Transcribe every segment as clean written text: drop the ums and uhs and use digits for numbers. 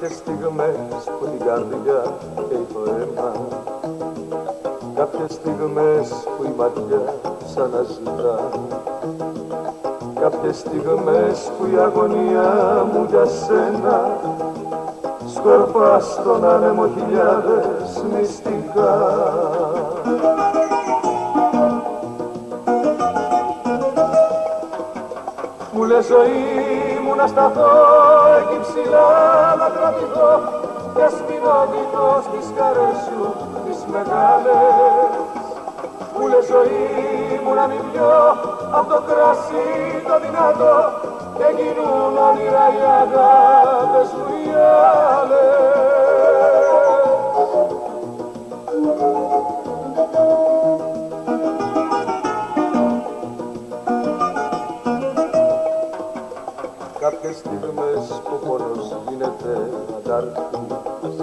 Κάποιες στιγμές που την καρδιά καίει το αίμα, κάποιες στιγμές που η ματιά σαν να ζητά, κάποιες στιγμές που η αγωνία μου για σένα σκορπά στον άνεμο χιλιάδες μυστικά. Μου λες ζωή μου να σταθώ εκεί ψηλά να κρατηθώ και σπινόδικο στις χαρές σου τις μεγάλες. Μου λες ζωή μου να μην πιω απ' το κρασί το δυνατό και γίνουν όνειρα οι αγάπες μου οι άλλες. Κάποιες στιγμές που ο πόνος γίνεται αντάρτης,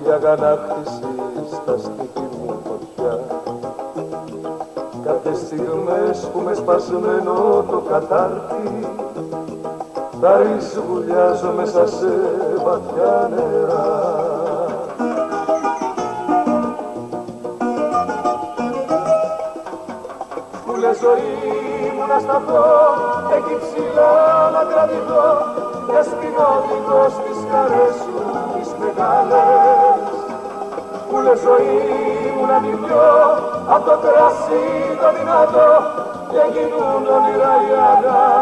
η αγανάκτηση στα στήθη μου φωτιά. Κάποιες στιγμές που με σπασμένο το κατάρτι τα ριζουλιάζω μέσα σε βαθιά νερά. Μου λες ζωή μου να σταθώ εκεί ψηλά να κρατηθώ και σπινόδικο στις χαρές σου τις μεγάλες. Μου λες ζωή μου να μην πιω απ' το κρασί το δυνατό και γίνουν όνειρα οι αγάπες.